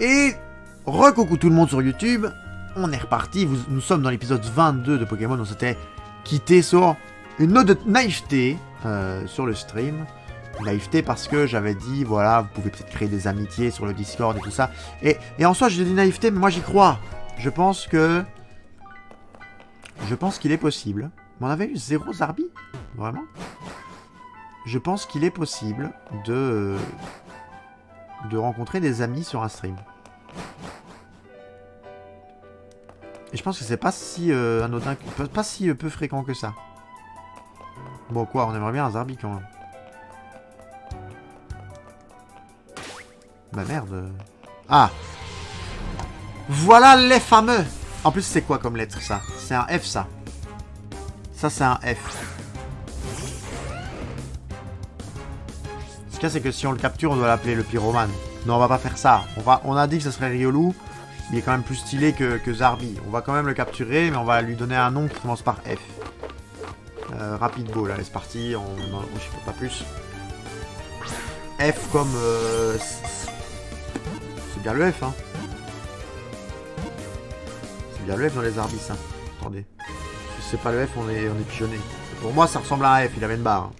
Et re-coucou tout le monde sur YouTube, on est reparti, nous sommes dans l'épisode 22 de Pokémon, on s'était quitté sur une note de naïveté sur le stream. Naïveté parce que j'avais dit, voilà, vous pouvez peut-être créer des amitiés sur le Discord et tout ça. Et en soi, j'ai dit naïveté, mais moi j'y crois. Je pense qu'il est possible. Mais on avait eu 0 Zarbi, vraiment. Je pense qu'il est possible de rencontrer des amis sur un stream. Et je pense que c'est pas si anodin, pas si peu fréquent que ça. Bon quoi, on aimerait bien un Zarbi quand même. Bah merde. Ah. Voilà les fameux. En plus c'est quoi comme lettre ça? C'est un F ça. Ça c'est un F. Ce qu'il y a c'est que si on le capture on doit l'appeler le pyromane. Non on va pas faire ça. On a dit que ce serait Riolu. Il est quand même plus stylé que Zarbi. On va quand même le capturer mais on va lui donner un nom qui commence par F. Rapid Ball, allez c'est parti. On chiffre pas plus. F comme... c'est bien le F hein. C'est bien le F dans les Zarbis hein. Attendez. Si c'est pas le F on est pigeonné. Pour moi ça ressemble à un F, il avait une barre.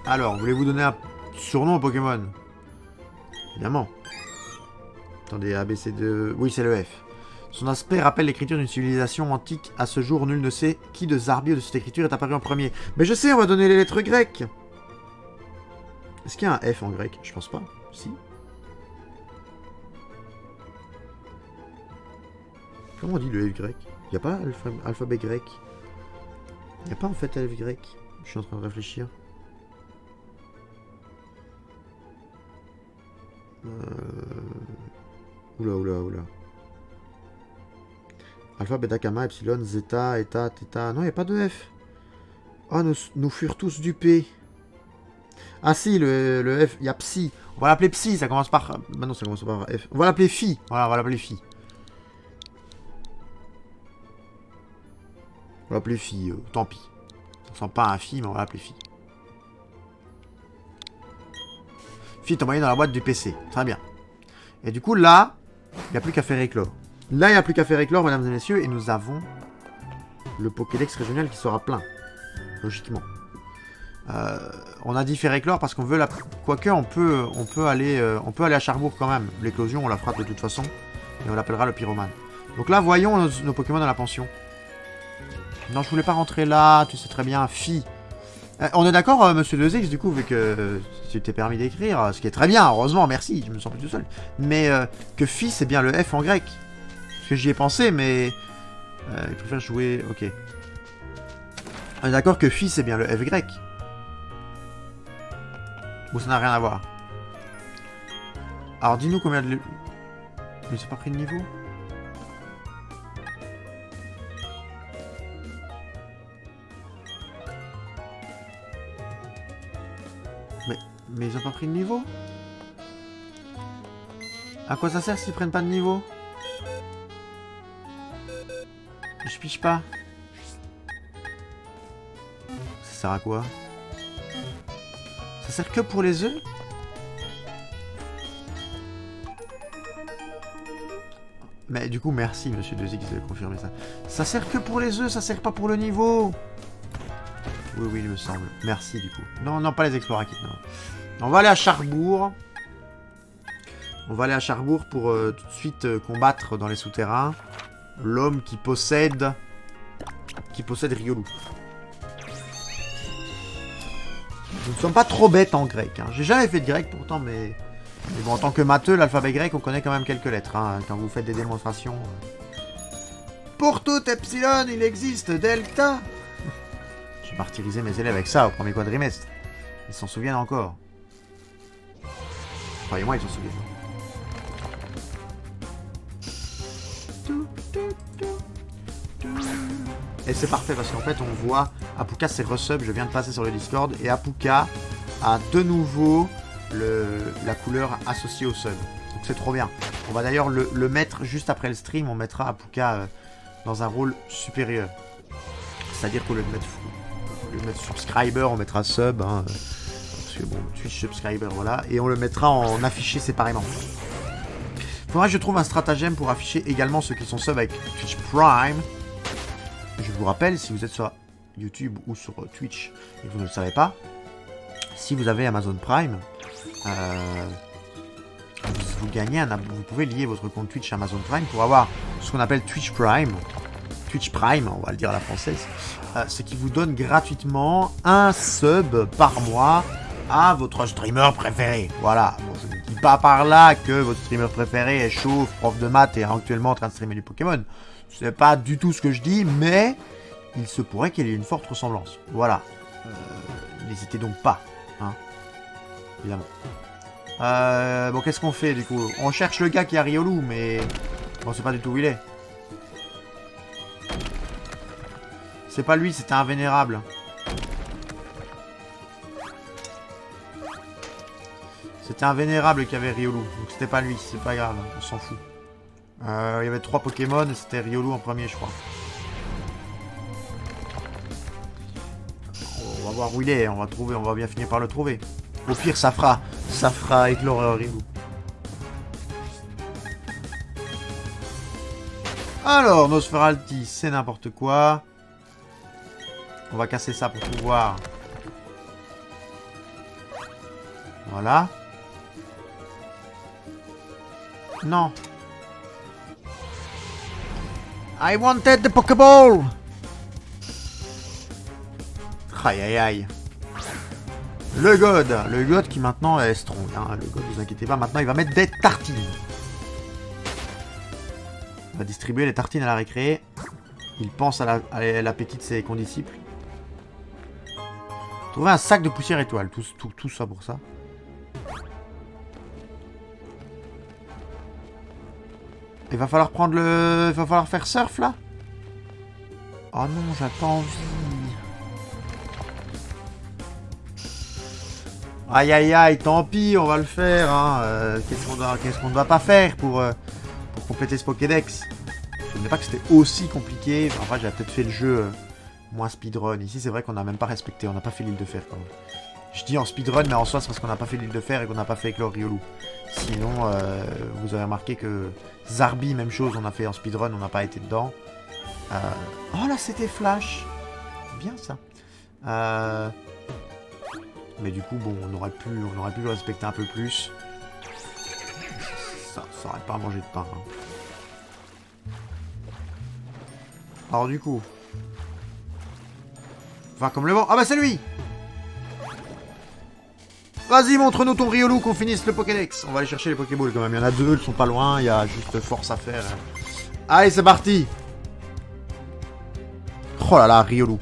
Alors, voulez-vous donner un surnom au Pokémon? Évidemment. Attendez, ABC2... Oui, c'est le F. Son aspect rappelle l'écriture d'une civilisation antique. À ce jour, nul ne sait qui de Zarbi ou de cette écriture est apparu en premier. Mais je sais, on va donner les lettres grecques. Est-ce qu'il y a un F en grec? Je pense pas. Si. Comment on dit le F grec? Il n'y a pas alphabet grec? Il n'y a pas en fait F grec? Je suis en train de réfléchir. Oula. Alpha, bêta, gamma, epsilon, zeta, eta, theta. Non, il n'y a pas de F. Oh, nous furent tous dupés. Ah si, le F, il y a Psy. On va l'appeler Psy, ça commence par... Bah non, ça commence par F. On va l'appeler Phi. Voilà, on va l'appeler Phi. On va l'appeler Phi, tant pis. Ça ressemble pas à un Phi, mais on va l'appeler Phi. Phi est envoyé dans la boîte du PC. Très bien. Et du coup, là, il n'y a plus qu'à faire éclore. Là, il n'y a plus qu'à faire éclore, mesdames et messieurs, et nous avons le Pokédex régional qui sera plein. Logiquement. On a dit faire éclore parce qu'on veut la... Quoique, on peut aller à Charbourg quand même. L'éclosion, on la fera de toute façon. Et on l'appellera le pyromane. Donc là, voyons nos Pokémon dans la pension. Non, je voulais pas rentrer là. Tu sais très bien, Phi. On est d'accord, monsieur 2X, du coup, vu que tu t'es permis d'écrire, ce qui est très bien, heureusement, merci, je me sens plus tout seul. Mais que Phi, c'est bien le F en grec. Parce que j'y ai pensé, mais... il préfère jouer... Ok. On est d'accord que Phi, c'est bien le F grec. Ou ça n'a rien à voir. Alors, dis-nous combien de... Mais c'est pas pris de niveau? Mais ils ont pas pris de niveau? À quoi ça sert s'ils prennent pas de niveau? Je piche pas. Ça sert à quoi? Ça sert que pour les œufs? Mais du coup, merci monsieur 2X de confirmer ça. Ça sert que pour les œufs, ça sert pas pour le niveau. Oui, il me semble. Merci du coup. Non, pas les Explorer Kits, non. On va aller à Charbourg. On va aller à Charbourg pour tout de suite combattre dans les souterrains l'homme qui possède Riolu. Nous ne sommes pas trop bêtes en grec. Hein. J'ai jamais fait de grec pourtant, mais bon, en tant que matheux, l'alphabet grec, on connaît quand même quelques lettres. Hein, quand vous faites des démonstrations. Pour tout epsilon, il existe delta. J'ai martyrisé mes élèves avec ça au premier quadrimestre. Ils s'en souviennent encore. Croyez-moi, ils s'en souviennent. Et c'est parfait parce qu'en fait on voit Apuka s'est resub, je viens de passer sur le Discord et Apuka a de nouveau la couleur associée au sub. Donc c'est trop bien. On va d'ailleurs le mettre juste après le stream, on mettra Apuka dans un rôle supérieur. C'est-à-dire qu'au lieu de mettre subscriber, on mettra sub. Hein, parce que bon, Twitch subscriber, voilà. Et on le mettra en affiché séparément. Faudra que je trouve un stratagème pour afficher également ceux qui sont sub avec Twitch Prime. Je vous rappelle, si vous êtes sur YouTube ou sur Twitch et que vous ne le savez pas, si vous avez Amazon Prime, vous gagnez vous pouvez lier votre compte Twitch à Amazon Prime pour avoir ce qu'on appelle Twitch Prime, on va le dire à la française, ce qui vous donne gratuitement un sub par mois à votre streamer préféré. Voilà, bon, je ne dis pas par là que votre streamer préféré est chauve, prof de maths et actuellement en train de streamer du Pokémon. C'est pas du tout ce que je dis, mais il se pourrait qu'il y ait une forte ressemblance. Voilà. N'hésitez donc pas, hein, évidemment. Bon, qu'est-ce qu'on fait du coup? On cherche le gars qui est à Riolu, mais bon, c'est pas du tout où il est. C'est pas lui, c'était un vénérable. C'était un vénérable qui avait Riolu, donc c'était pas lui, c'est pas grave, on s'en fout. Il y avait 3 Pokémon et c'était Riolu en premier, je crois. On va voir où il est, on va bien finir par le trouver. Au pire, ça fera éclore Riolu. Alors, Nosferalti, c'est n'importe quoi. On va casser ça pour pouvoir. Voilà. Non. I wanted the Pokéball. Aïe aïe aïe. Le God qui maintenant est strong. Hein. Le God, ne vous inquiétez pas, maintenant il va mettre des tartines. Il va distribuer les tartines à la récré. Il pense à l'appétit de ses condisciples. Trouver un sac de poussière étoile. Tout ça pour ça. Il va falloir prendre le... Il va falloir faire surf là. Oh non, j'ai pas envie. Aïe aïe aïe, tant pis, on va le faire. Hein. Qu'est-ce qu'on ne va pas faire pour compléter ce Pokédex? Je ne sais pas que c'était aussi compliqué. Enfin, j'avais peut-être fait le jeu moins speedrun. Ici, c'est vrai qu'on n'a même pas respecté. On n'a pas fait l'île de fer quand même. Je dis en speedrun, mais en soi, c'est parce qu'on n'a pas fait l'île de fer et qu'on n'a pas fait éclore Riolu. Sinon, vous avez remarqué que Zarbi, même chose, on a fait en speedrun, on n'a pas été dedans. Oh là, c'était Flash. Bien ça. Mais du coup, bon, on aurait pu le respecter un peu plus. Ça aurait pas mangé de pain. Hein. Alors du coup... Enfin, comme le vent... Ah bah c'est lui! Vas-y, montre-nous ton Riolu qu'on finisse le Pokédex. On va aller chercher les Pokéballs quand même. Il y en a 2, ils sont pas loin. Il y a juste force à faire. Allez, c'est parti! Oh là là, Riolu.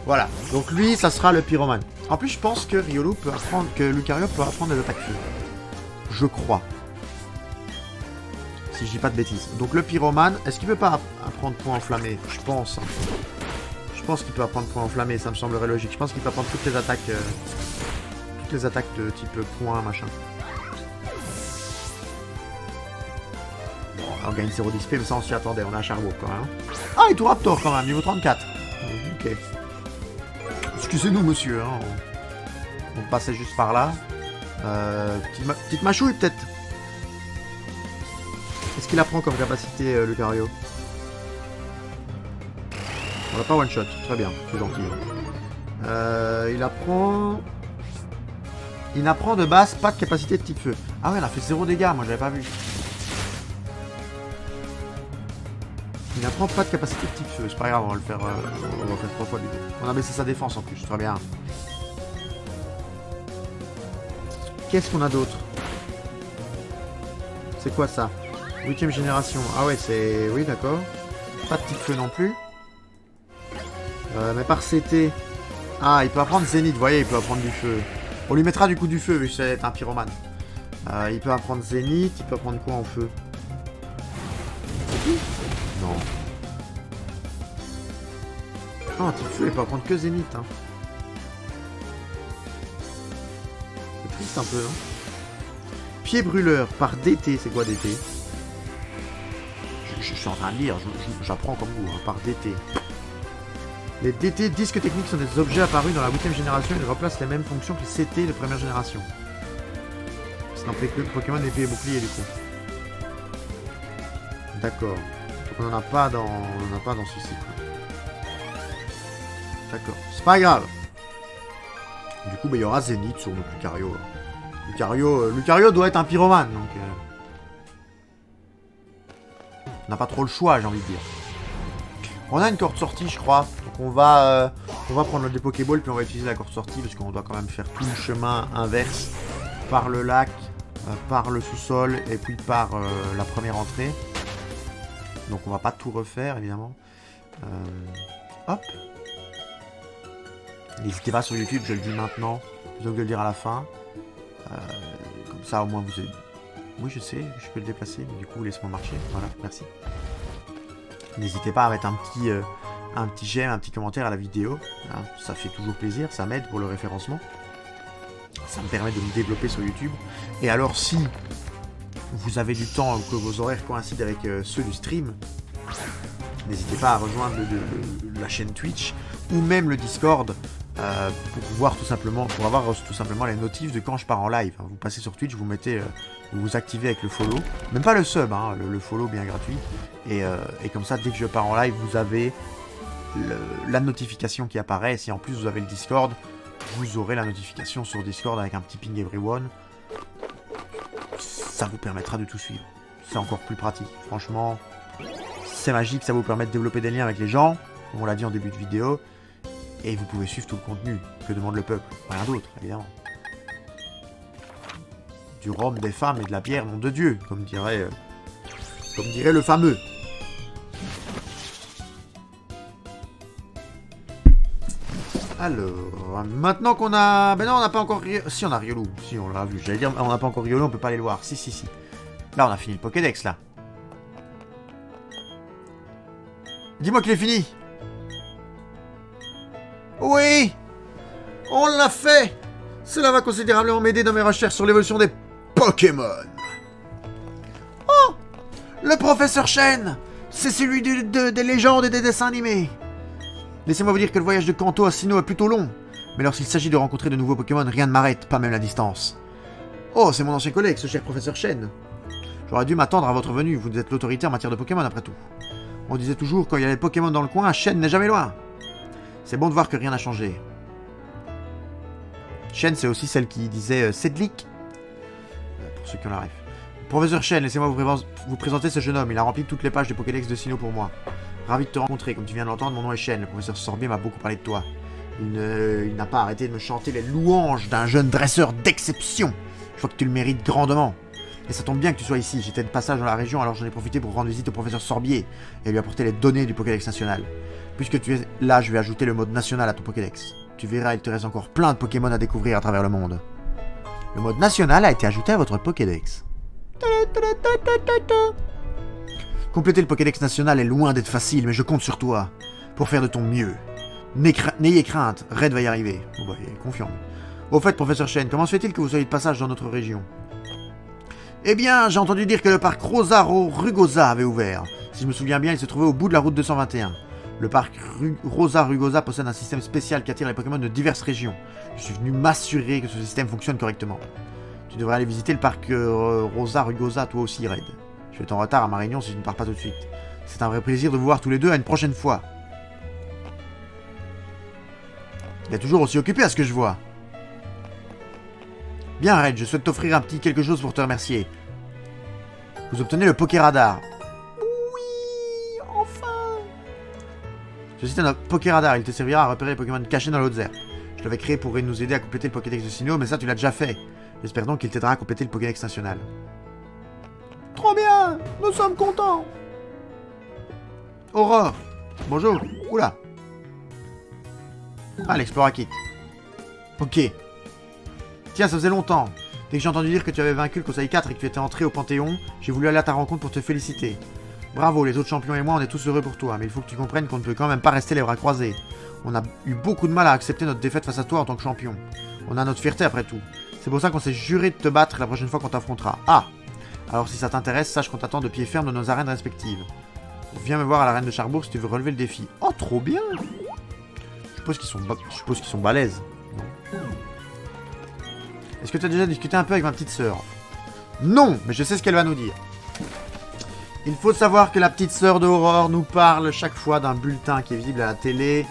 Voilà. Donc lui, ça sera le Pyromane. En plus, je pense que Riolu peut apprendre... Que Lucario peut apprendre des attaques feu. Je crois. Si je dis pas de bêtises. Donc le Pyromane, est-ce qu'il peut pas apprendre point enflammé? Je pense. Je pense qu'il peut apprendre point enflammé, ça me semblerait logique. Je pense qu'il peut apprendre toutes les attaques de type point, machin. Bon, on gagne 0 d'XP, mais ça on s'y attendait, on a un Charbot quand même. Ah, et tout Raptor quand même, niveau 34. Ok. Excusez-nous monsieur, hein. On passait juste par là. Petite machouille peut-être. Qu'est-ce qu'il apprend comme capacité, Lucario? On l'a pas one shot, très bien, c'est gentil. Il apprend de base pas de capacité de type feu. Ah ouais, il a fait 0 dégâts, moi j'avais pas vu. Il apprend pas de capacité de type feu, c'est pas grave, on va le faire 3 fois du coup. On a baissé sa défense en plus, très bien. Qu'est-ce qu'on a d'autre? C'est quoi ça? 8ème génération. Ah ouais, c'est... Oui, d'accord. Pas de type feu non plus. Mais par CT... Ah, il peut apprendre Zénith, vous voyez, il peut apprendre du feu. On lui mettra du coup du feu, vu que c'est un pyromane. Il peut apprendre Zénith, il peut apprendre quoi en feu? Non. Ah, type feu, il peut apprendre que Zénith. Hein. C'est triste un peu, non? Pied brûleur, par DT, c'est quoi DT? Je suis en train de lire, j'apprends comme vous, hein, par DT. Les DT disques techniques sont des objets apparus dans la 8ème génération et remplacent les mêmes fonctions que les CT de première génération. C'est un Pokémon épée et bouclier du coup. D'accord. Donc on n'en a pas dans celui-ci. D'accord. C'est pas grave. Du coup, il y aura Zénith sur notre Lucario. Lucario doit être un pyromane, donc... On n'a pas trop le choix, j'ai envie de dire. On a une corde sortie, je crois. Donc on va prendre le Pokéball, puis on va utiliser la corde sortie, parce qu'on doit quand même faire tout le chemin inverse. Par le lac, par le sous-sol, et puis par la première entrée. Donc on va pas tout refaire, évidemment. Hop. N'hésitez pas sur YouTube, je le dis maintenant, plutôt que de le dire à la fin. Comme ça, au moins, vous avez... Oui, je sais, je peux le déplacer, mais du coup, laisse-moi marcher. Voilà, merci. N'hésitez pas à mettre un petit j'aime, un petit commentaire à la vidéo. Hein, ça fait toujours plaisir, ça m'aide pour le référencement. Ça me permet de me développer sur YouTube. Et alors, si vous avez du temps, que vos horaires coïncident avec ceux du stream, n'hésitez pas à rejoindre la chaîne Twitch ou même le Discord pour avoir tout simplement les notifs de quand je pars en live. Vous passez sur Twitch, vous vous activez avec le follow, même pas le sub, hein, le follow bien gratuit, et comme ça dès que je pars en live, vous avez la notification qui apparaît, et si en plus vous avez le Discord, vous aurez la notification sur Discord avec un petit ping everyone. Ça vous permettra de tout suivre. C'est encore plus pratique. Franchement, c'est magique, ça vous permet de développer des liens avec les gens, comme on l'a dit en début de vidéo, et vous pouvez suivre tout le contenu que demande le peuple. Rien d'autre, évidemment. Du rhum, des femmes et de la bière, nom de Dieu, comme dirait le fameux. Alors, maintenant qu'on a... Ben non, on n'a pas encore... Si, on a Riolu. Si, on l'a vu. J'allais dire, on n'a pas encore Riolu, on peut pas aller le voir. Si. Là, on a fini le Pokédex, là. Dis-moi qu'il est fini. Oui, on l'a fait. Cela va considérablement m'aider dans mes recherches sur l'évolution des Pokémon. Oh, le professeur Chen. C'est celui des légendes et des dessins animés. Laissez-moi vous dire que le voyage de Kanto à Sinnoh est plutôt long. Mais lorsqu'il s'agit de rencontrer de nouveaux Pokémon, rien ne m'arrête, pas même la distance. Oh, c'est mon ancien collègue, ce cher professeur Chen. J'aurais dû m'attendre à votre venue, vous êtes l'autorité en matière de Pokémon après tout. On disait toujours, quand il y a des Pokémon dans le coin, Chen n'est jamais loin. C'est bon de voir que rien n'a changé. Chen, c'est aussi celle qui disait Cédric. Pour ceux qui ont la ref. Professeur Chen, laissez-moi vous présenter ce jeune homme. Il a rempli toutes les pages de Pokédex de Sinnoh pour moi. Ravi de te rencontrer. Comme tu viens de l'entendre, mon nom est Chen. Le professeur Sorbier m'a beaucoup parlé de toi. Il n'a pas arrêté de me chanter les louanges d'un jeune dresseur d'exception. Je vois que tu le mérites grandement. Et ça tombe bien que tu sois ici. J'étais de passage dans la région, alors j'en ai profité pour rendre visite au professeur Sorbier et lui apporter les données du Pokédex national. Puisque tu es là, je vais ajouter le mode national à ton Pokédex. Tu verras, il te reste encore plein de Pokémon à découvrir à travers le monde. Le mode national a été ajouté à votre Pokédex. Compléter le Pokédex national est loin d'être facile, mais je compte sur toi pour faire de ton mieux. N'ayez crainte, Red va y arriver. Bon bah, il est confiant. Au fait, professeur Chen, comment se fait-il que vous soyez de passage dans notre région? Eh bien, j'ai entendu dire que le parc Rosa-Rugosa avait ouvert. Si je me souviens bien, il se trouvait au bout de la route 221. Le parc Rosa-Rugosa possède un système spécial qui attire les Pokémon de diverses régions. Je suis venu m'assurer que ce système fonctionne correctement. Tu devrais aller visiter le parc Rosa-Rugosa toi aussi, Red. Je vais être en retard à ma réunion si je ne pars pas tout de suite. C'est un vrai plaisir de vous voir tous les deux à une prochaine fois. Il est toujours aussi occupé à ce que je vois. Bien, Red, je souhaite t'offrir un petit quelque chose pour te remercier. Vous obtenez le Pokéradar. Oui, enfin. Ceci est un Pokéradar, il te servira à repérer les Pokémon cachés dans l'Haute-Zerp. Je l'avais créé pour nous aider à compléter le Pokédex de Sinnoh, mais ça tu l'as déjà fait. J'espère donc qu'il t'aidera à compléter le Pokédex national. Trop bien, nous sommes contents. Aurore, bonjour. Oula. Ah, l'Explora Kit. Ok. Tiens, ça faisait longtemps. Dès que j'ai entendu dire que tu avais vaincu le Conseil 4 et que tu étais entré au Panthéon, j'ai voulu aller à ta rencontre pour te féliciter. Bravo, les autres champions et moi, on est tous heureux pour toi, mais il faut que tu comprennes qu'on ne peut quand même pas rester les bras croisés. On a eu beaucoup de mal à accepter notre défaite face à toi en tant que champion. On a notre fierté après tout. C'est pour ça qu'on s'est juré de te battre la prochaine fois qu'on t'affrontera. Ah! Alors si ça t'intéresse, sache qu'on t'attend de pied ferme dans nos arènes respectives. Viens me voir à l'arène de Charbourg si tu veux relever le défi. Oh, trop bien! suppose qu'ils sont balèzes. Est-ce que tu as déjà discuté un peu avec ma petite sœur? Non, mais je sais ce qu'elle va nous dire. Il faut savoir que la petite sœur d'Aurore nous parle chaque fois d'un bulletin qui est visible à la télé.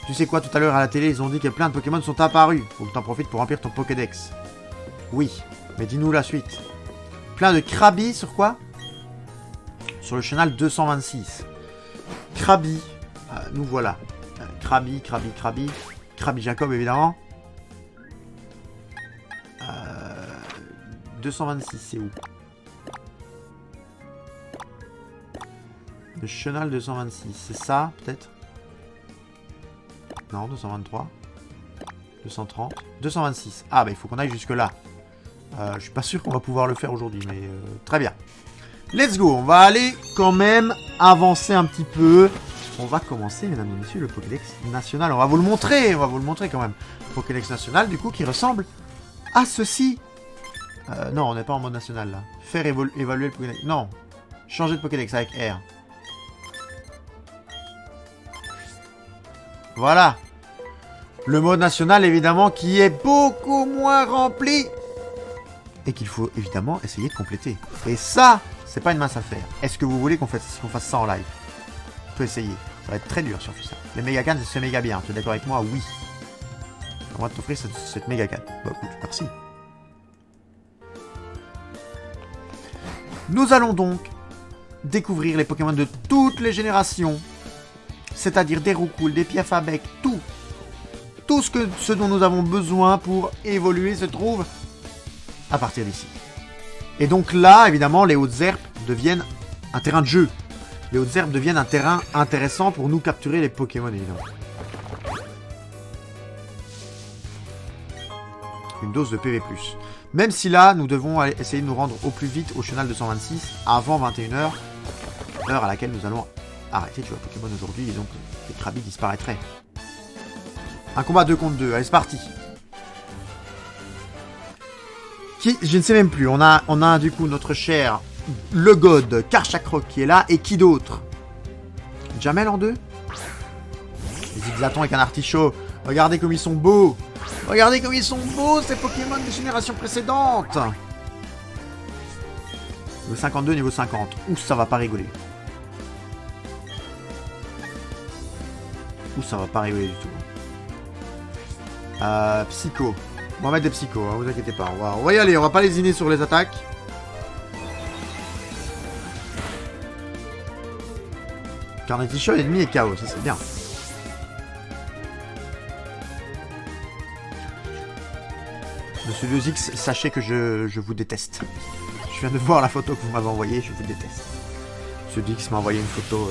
Tu sais quoi, tout à l'heure à la télé, ils ont dit que plein de Pokémon sont apparus. Faut que t'en profites pour remplir ton Pokédex. Oui, mais dis-nous la suite. Plein de Krabi sur quoi? Sur le chenal 226. Krabi, nous voilà. Krabi Jacob évidemment. 226, c'est où? Le chenal 226, c'est ça peut-être? Non, 223. 230. 226. Ah bah il faut qu'on aille jusque là. Je suis pas sûr qu'on va pouvoir le faire aujourd'hui, mais très bien. Let's go, on va aller quand même avancer un petit peu. On va commencer, mesdames et messieurs, le Pokédex national. On va vous le montrer quand même. Pokédex national, du coup, qui ressemble à ceci. Non, on n'est pas en mode national, là. Faire évaluer le Pokédex. Non, changer de Pokédex avec R. Voilà. Le mode national, évidemment, qui est beaucoup moins rempli. Et qu'il faut, évidemment, essayer de compléter. Et ça, c'est pas une mince affaire. Est-ce que vous voulez qu'on fasse ça en live? On peut essayer. Ça va être très dur, surtout ça. Les méga cannes, c'est méga bien. Tu es d'accord avec moi? Oui. On va t'offrir cette méga canne. Bah, écoute, merci. Nous allons donc découvrir les Pokémon de toutes les générations. C'est-à-dire des Roucoule, des Piafabec, tout. Tout ce dont nous avons besoin pour évoluer se trouve à partir d'ici. Et donc là, évidemment, les hautes herbes deviennent un terrain de jeu. Les hautes herbes deviennent un terrain intéressant pour nous capturer les Pokémon, évidemment. Une dose de PV+. Même si là, nous devons essayer de nous rendre au plus vite au chenal 226 avant 21h, heure à laquelle nous allons arrêter de jouer à Pokémon aujourd'hui, et donc les Krabi disparaîtraient. Un combat 2 contre 2, allez c'est parti. Je ne sais même plus, on a du coup notre cher le God Karchakrok qui est là, et qui d'autre? Jamel en deux? Les Zigzaton avec un artichaut, regardez comme ils sont beaux. Regardez comme ils sont beaux ces Pokémon des générations précédentes. Niveau 52, niveau 50. Ouh, ça va pas rigoler. Ouh, ça va pas rigoler du tout. Psycho. On va mettre des psychos, hein, vous inquiétez pas. On va y aller, on va pas lésiner sur les attaques. Carnetichon ennemi et KO, ça c'est bien. Monsieur 2X, sachez que je vous déteste. Je viens de voir la photo que vous m'avez envoyée, je vous déteste. Monsieur 2X m'a envoyé une photo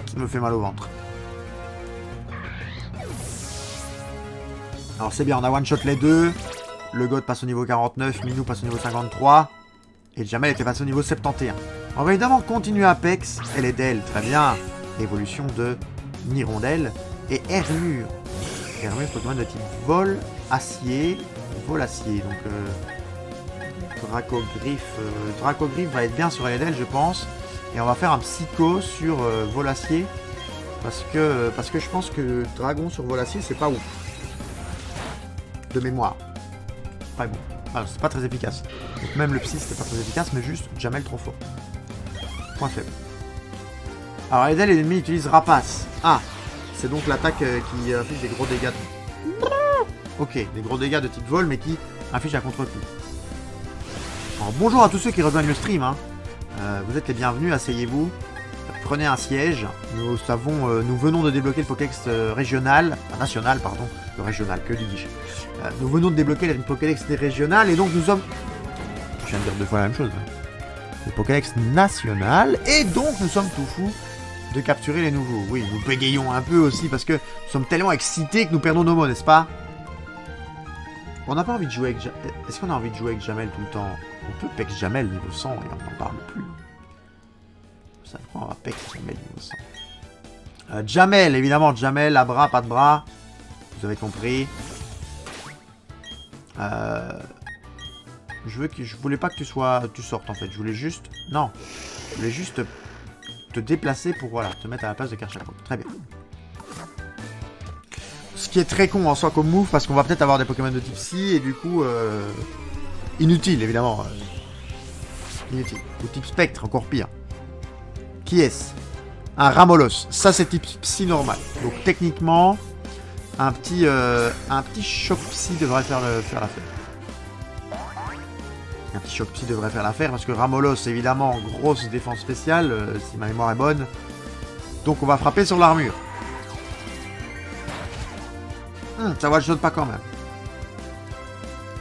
qui me fait mal au ventre. Alors c'est bien, on a one-shot les deux. Le God passe au niveau 49, Minou passe au niveau 53. Et Jamel était passé au niveau 71. On va évidemment continuer Apex. Elle est d'elle, très bien. Évolution de Nirondelle et Hermure. Hermure, Pokémon de type vol, acier, vol-acier. Donc Dracogriffe va être bien sur Eledel, je pense. Et on va faire un Psycho sur vol-acier. Parce que je pense que Dragon sur vol-acier, c'est pas ouf. De mémoire. Très bon. Alors, c'est pas très efficace. Donc même le Psy, c'était pas très efficace, mais juste Jamel trop fort. Point faible. Alors, Eledel et l'ennemi utilise Rapace. Ah, c'est donc l'attaque qui affiche des gros dégâts. Ok, des gros dégâts de type vol, mais qui affiche un contre-coup. Alors, bonjour à tous ceux qui rejoignent le stream. Hein. Vous êtes les bienvenus, asseyez-vous. Prenez un siège. Nous venons de débloquer le Pokédex régional, national, pardon. Le régional, que dis-je. Nous venons de débloquer le Pokédex régional et donc nous sommes... Je viens de dire deux fois la même chose. Le Pokédex national et donc nous sommes tout fous de capturer les nouveaux. Oui, nous bégayons un peu aussi parce que nous sommes tellement excités que nous perdons nos mots, n'est-ce pas? On n'a pas envie de jouer avec... Est-ce qu'on a envie de jouer avec Jamel tout le temps? On peut Pex Jamel niveau 100 et on n'en parle plus. Ça quoi, on va Pex Jamel niveau 100. Jamel, évidemment, Jamel, à bras, pas de bras. Vous avez compris. Je voulais pas que tu sortes en fait. Je voulais juste... Non. Je voulais juste te déplacer pour, voilà, te mettre à la place de Karchakrok. Très bien. qui est très con en soi comme move, parce qu'on va peut-être avoir des Pokémon de type Psy, et du coup... inutile, évidemment. Inutile. Ou type Spectre, encore pire. Qui est-ce? Un Ramolos. Ça, c'est type Psy normal. Donc, techniquement, un petit choc Psy devrait faire l'affaire. Un petit choc Psy devrait faire l'affaire, parce que Ramolos, évidemment, grosse défense spéciale, si ma mémoire est bonne. Donc, on va frapper sur l'armure. Ça va, je saute pas quand même.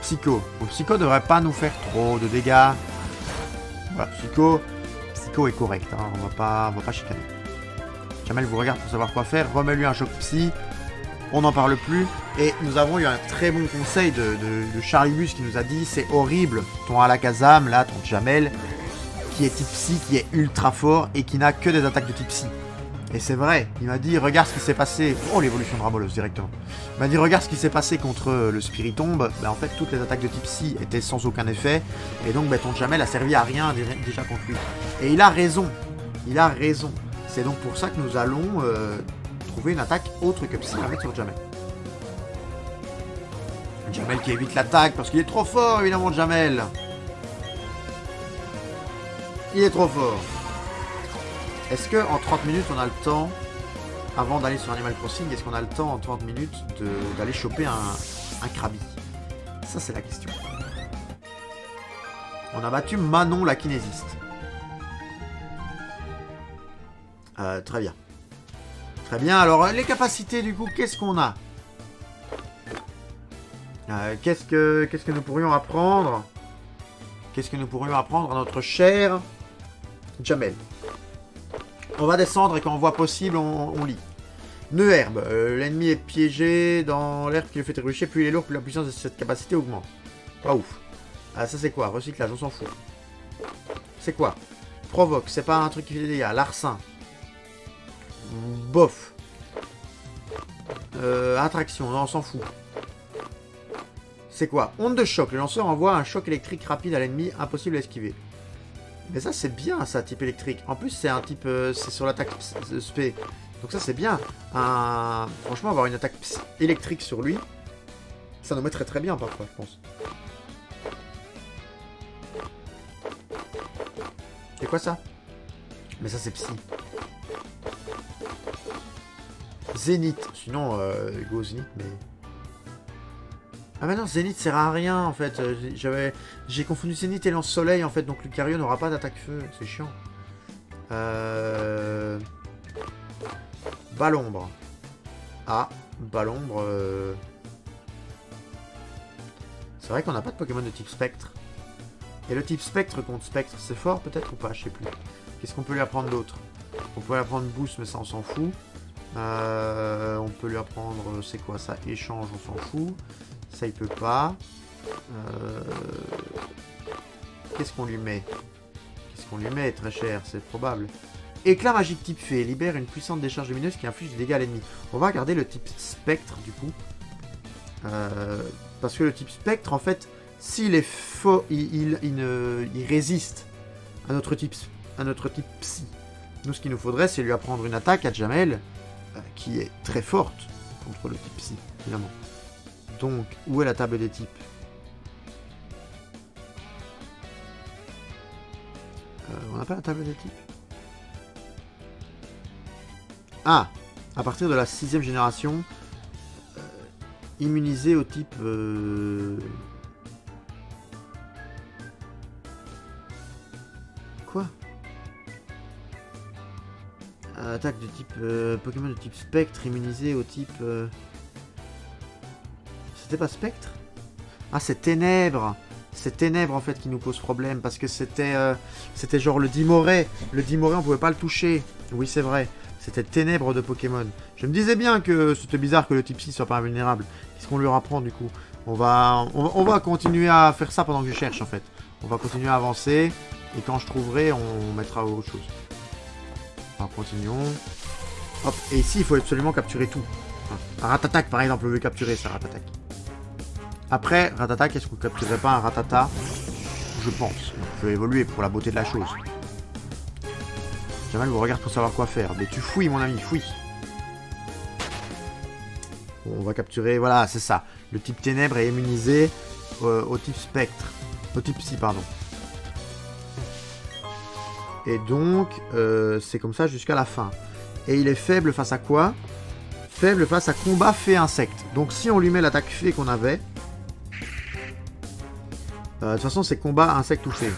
Psycho. Bon, Psycho devrait pas nous faire trop de dégâts. Voilà, Psycho est correct, hein. On va pas chicaner. Jamel vous regarde pour savoir quoi faire. Remets-lui un choc psy. On n'en parle plus. Et nous avons eu un très bon conseil de Charlie Bus qui nous a dit c'est horrible ton Alakazam, là, ton Jamel, qui est type psy, qui est ultra fort et qui n'a que des attaques de type psy. Et c'est vrai, il m'a dit regarde ce qui s'est passé. Oh, l'évolution de Ramolos directement. Il m'a dit regarde ce qui s'est passé contre le Spiritomb. Ben, en fait, toutes les attaques de type psy étaient sans aucun effet. Et donc, ben, ton Jamel a servi à rien déjà contre lui. Et il a raison. Il a raison. C'est donc pour ça que nous allons trouver une attaque autre que psy à mettre sur Jamel. Jamel qui évite l'attaque parce qu'il est trop fort, évidemment, Jamel. Il est trop fort. Est-ce qu'en 30 minutes, on a le temps, avant d'aller sur Animal Crossing, est-ce qu'on a le temps en 30 minutes d'aller choper un Krabi? Ça, c'est la question. On a battu Manon, la kinésiste. Très bien. Très bien. Alors, les capacités, du coup, qu'est-ce qu'on a? Qu'est-ce que nous pourrions apprendre? Qu'est-ce que nous pourrions apprendre à notre cher Jamel? On va descendre et quand on voit possible, on lit. Nœud herbe. L'ennemi est piégé dans l'herbe qui le fait trébucher. Plus il est lourd, plus la puissance de cette capacité augmente. Pas ouf. Ça c'est quoi? Recyclage, on s'en fout. C'est quoi? Provoque, c'est pas un truc qui fait des dégâts. Larcin. Bof. Attraction, non, on s'en fout. C'est quoi? Onde de choc. Le lanceur envoie un choc électrique rapide à l'ennemi, impossible à esquiver. Mais ça, c'est bien, ça, type électrique. En plus, c'est un type... c'est sur l'attaque SP. Donc ça, c'est bien. Franchement, avoir une attaque électrique sur lui, ça nous mettrait très bien, parfois, je pense. C'est quoi, ça? Mais ça, c'est psy. Zénith. Sinon, go Zénith, mais... Ah bah non, Zénith sert à rien en fait. J'ai confondu Zénith et Lance-Soleil en fait, donc Lucario n'aura pas d'attaque feu, c'est chiant. Balombre. Ah, Balombre. C'est vrai qu'on n'a pas de Pokémon de type Spectre. Et le type Spectre contre Spectre, c'est fort peut-être ou pas? Je sais plus. Qu'est-ce qu'on peut lui apprendre d'autre? On peut lui apprendre Boost, mais ça on s'en fout. On peut lui apprendre, c'est quoi ça? Échange, on s'en fout. Ça, il peut pas. Qu'est-ce qu'on lui met? Qu'est-ce qu'on lui met, très cher? C'est probable. Éclat magique type fée. Libère une puissante décharge lumineuse qui inflige des dégâts à l'ennemi. On va regarder le type spectre, du coup. Parce que le type spectre, en fait, s'il est faux, il résiste à notre type psy. Nous, ce qu'il nous faudrait, c'est lui apprendre une attaque à Jamel, qui est très forte contre le type psy, évidemment. Donc, où est la table des types? On n'a pas la table des types? Ah! À partir de la 6ème génération, immunisé au type... Quoi? Attaque de type... Pokémon de type spectre, immunisé au type... C'était pas Spectre? Ah, c'est Ténèbres. C'est Ténèbres, en fait, qui nous pose problème. Parce que c'était genre le Dimoré. Le Dimoré, on pouvait pas le toucher. Oui, c'est vrai. C'était Ténèbres de Pokémon. Je me disais bien que c'était bizarre que le type 6 soit pas invulnérable. Qu'est-ce qu'on lui apprend, du coup? On va continuer à faire ça pendant que je cherche, en fait. On va continuer à avancer. Et quand je trouverai, on mettra autre chose. Alors, continuons. Hop. Et ici, il faut absolument capturer tout. Un Ratatac, par exemple, on veut capturer ça, Ratatac. Après, Ratata, est-ce que vous ne capturez pas un Ratata? Je pense. Je vais évoluer pour la beauté de la chose. Jamal vous regarde pour savoir quoi faire. Mais tu fouilles, mon ami, fouille. Bon, on va capturer, voilà, c'est ça. Le type ténèbres est immunisé au type spectre. Au type psy, pardon. Et donc, c'est comme ça jusqu'à la fin. Et il est faible face à quoi? Faible face à combat fée insecte. Donc si on lui met l'attaque fée qu'on avait... de toute façon, c'est combat insecte ou fée.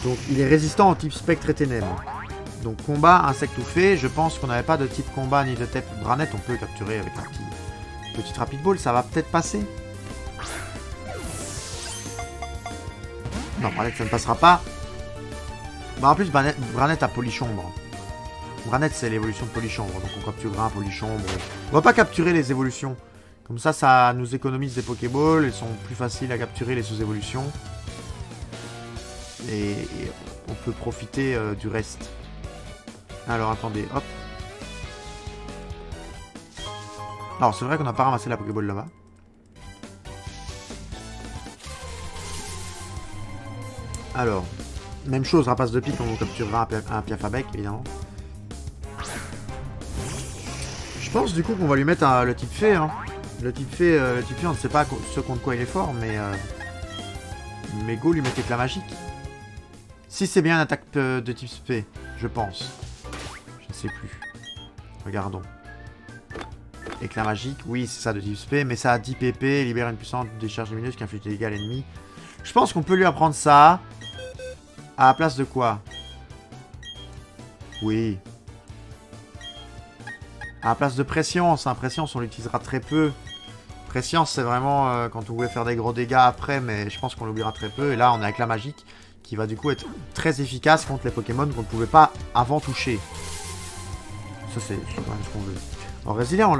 Donc il est résistant au type spectre et ténèbres. Donc combat insecte ou fée, je pense qu'on n'avait pas de type combat ni de type branette. On peut le capturer avec un petit rapid ball, ça va peut-être passer. Non, branette ça ne passera pas. Bah en plus, branette a polichombre. Branette, c'est l'évolution de Polichombre, donc on capturera un Polichombre. On va pas capturer les évolutions. Comme ça, ça nous économise des Pokéballs, elles sont plus faciles à capturer les sous-évolutions. Et on peut profiter du reste. Alors attendez, hop. Alors c'est vrai qu'on n'a pas ramassé la Pokéball là-bas. Alors, même chose, rapace de pique, on capturera un Piafabec, évidemment. Je pense du coup qu'on va lui mettre le type fée. Hein. Le type fée, on ne sait pas ce contre quoi il est fort, mais go lui met éclat magique. Si c'est bien une attaque de type fée, je pense. Je ne sais plus. Regardons. Éclat magique, oui c'est ça de type fée, mais ça a 10 pp, libère une puissante décharge lumineuse qui inflige des dégâts à l'ennemi. Je pense qu'on peut lui apprendre ça. À la place de quoi? Oui. À la place de Prescience, hein. Prescience on l'utilisera très peu. Prescience c'est vraiment quand on voulait faire des gros dégâts après, mais je pense qu'on l'oubliera très peu. Et là on a avec la magique qui va du coup être très efficace contre les Pokémon qu'on ne pouvait pas avant toucher. Ça c'est quand même ce qu'on veut. Alors Rosélia on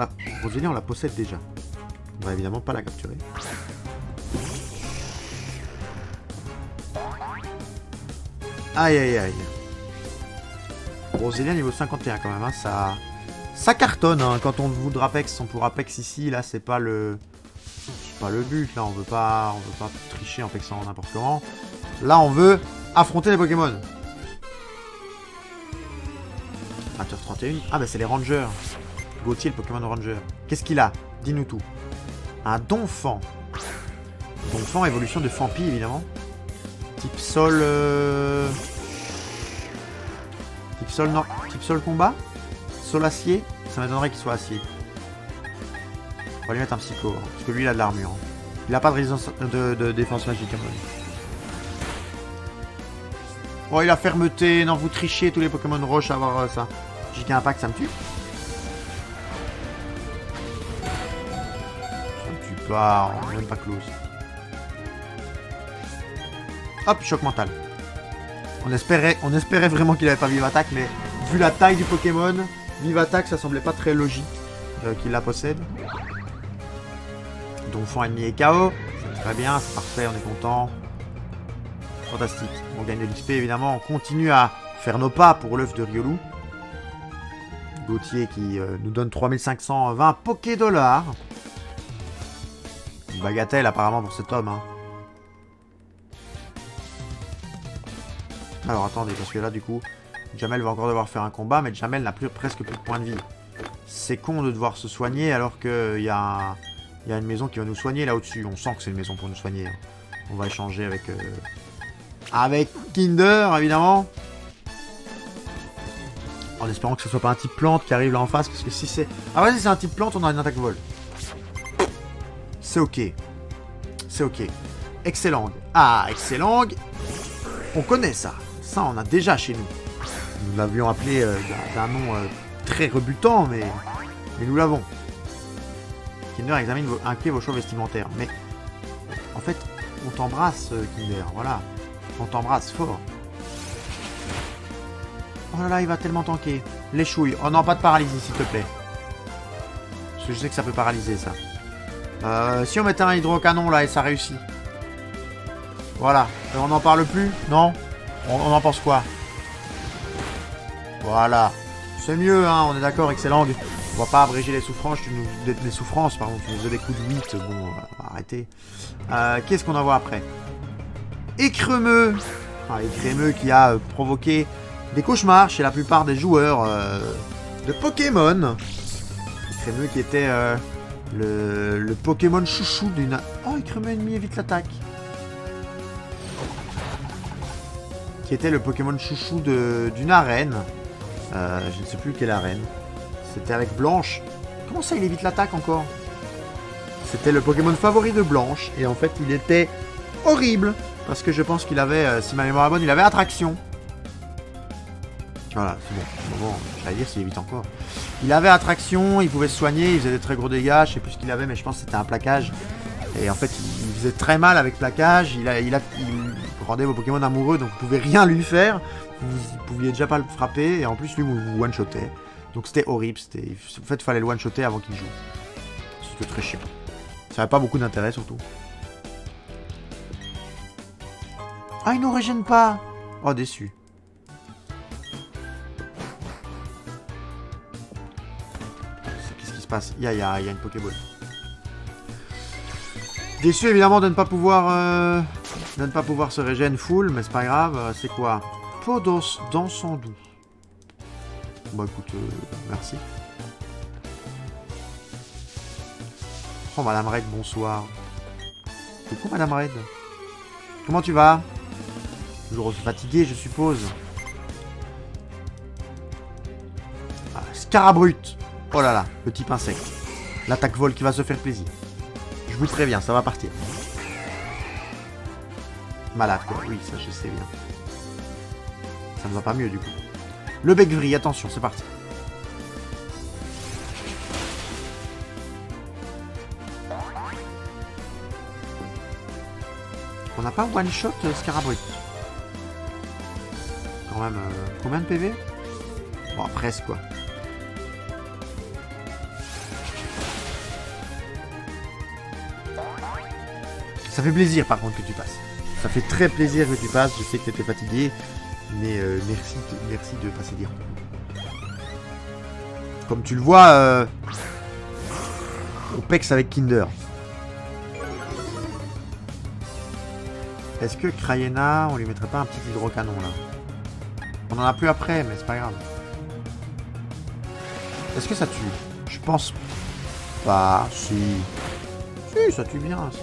la possède déjà. On va évidemment pas la capturer. Aïe aïe aïe. Rosélia niveau 51 quand même, hein, ça cartonne, hein. Quand on vous Drapex, on pour Apex ici, là c'est pas le but, là on veut pas tricher en pexant n'importe comment. Là on veut affronter les Pokémon. 20h31, ah bah c'est les Rangers. Gauthier le Pokémon Ranger. Qu'est-ce qu'il a? Dis-nous tout. Un Donphan. Donphan, évolution de Phampi évidemment. Type sol... Type sol, non. Type sol combat. Sol acier. Ça m'étonnerait qu'il soit acier. On va lui mettre un psycho. Hein, parce que lui il a de l'armure. Hein. Il a pas de résistance de défense magique à mon avis. Oh il a fermeté. Non vous trichez tous les Pokémon roche à avoir ça. J'ai qu'un impact ça me tue. Ça me tue pas. On est même pas close. Hop, choc mental. On espérait vraiment qu'il avait pas Vive Attaque, mais vu la taille du Pokémon, Vive Attaque, ça semblait pas très logique qu'il la possède. Donphan ennemi est KO. C'est très bien, c'est parfait, on est content. Fantastique. On gagne de l'XP évidemment. On continue à faire nos pas pour l'œuf de Riolu. Gauthier qui nous donne 3520 Pokédollars. Une bagatelle apparemment pour cet homme. Hein. Alors attendez, parce que là du coup, Jamel va encore devoir faire un combat, mais Jamel n'a presque plus de points de vie. C'est con de devoir se soigner alors qu'il y a une maison qui va nous soigner là au-dessus. On sent que c'est une maison pour nous soigner. Hein. On va échanger avec Kinder, évidemment. En espérant que ce soit pas un type plante qui arrive là en face, parce que si c'est... Ah ouais, si c'est un type plante, on a une attaque vol. C'est ok. C'est ok. Excellent. Ah, excellent. On connaît ça. Ça, on a déjà chez nous. Nous l'avions appelé d'un nom très rebutant, mais nous l'avons. Kinder examine inclut vos choix vestimentaires. Mais, en fait, on t'embrasse, Kinder. Voilà. On t'embrasse fort. Oh là là, il va tellement tanker. Les chouilles. Oh non, pas de paralysie, s'il te plaît. Parce que je sais que ça peut paralyser, ça. Si on mettait un hydrocanon, là, et ça réussit. Voilà. Et on n'en parle plus? Non? On en pense quoi? Voilà. C'est mieux, hein, on est d'accord, excellent. On va pas abréger les souffrances, pardon, tu nous faisais des coups de 8, bon, on va arrêter. Qu'est-ce qu'on envoie après? Écremeux. Écremeux qui a provoqué des cauchemars chez la plupart des joueurs de Pokémon. Crémeux qui était le Pokémon chouchou d'une... Oh, Crémeux ennemi évite l'attaque. Qui était le Pokémon chouchou d'une arène. Je ne sais plus quelle arène. C'était avec Blanche. Comment ça, il évite l'attaque encore? C'était le Pokémon favori de Blanche. Et en fait, il était horrible. Parce que je pense qu'il avait, si ma mémoire est bonne, il avait attraction. Voilà, c'est bon. Bon, j'allais dire s'il évite encore. Il avait attraction, il pouvait se soigner, il faisait des très gros dégâts. Je sais plus ce qu'il avait, mais je pense que c'était un plaquage. Et en fait, il faisait très mal avec plaquage. Il rendait vos Pokémon amoureux, donc vous pouvez rien lui faire. Vous pouviez déjà pas le frapper. Et en plus, lui, vous one-shotait. Donc c'était horrible. En fait, il fallait le one-shotter avant qu'il joue. C'était très chiant. Ça n'avait pas beaucoup d'intérêt, surtout. Ah, il nous régène pas. Oh, déçu. Qu'est-ce qui se passe? Il y a une Pokéball. Déçu, évidemment, de ne pas pouvoir se régène full, mais c'est pas grave. C'est quoi? Podos dansant doux. Bon, écoute, merci. Oh, Madame Red, bonsoir. Coucou, Madame Red. Comment tu vas? Toujours fatigué, je suppose. Ah, Scarabrute. Oh là là, le type insecte. L'attaque vol qui va se faire plaisir. Je vous préviens, ça va partir. Malade, quoi. Oui, ça, je sais bien. Ça ne va pas mieux, du coup. Le Bec-Vrille, attention, c'est parti. On n'a pas one-shot Scarabrute. Quand même, combien de PV? Bon, presque, quoi. Ça fait plaisir, par contre, que tu passes. Ça fait très plaisir que tu passes. Je sais que tu étais fatigué, mais merci de passer dire. Comme tu le vois, on pex avec Kinder. Est-ce que Crayena, on lui mettrait pas un petit hydrocanon là? On en a plus après, mais c'est pas grave. Est-ce que ça tue? Je pense pas. Si. Si, ça tue bien. Ça.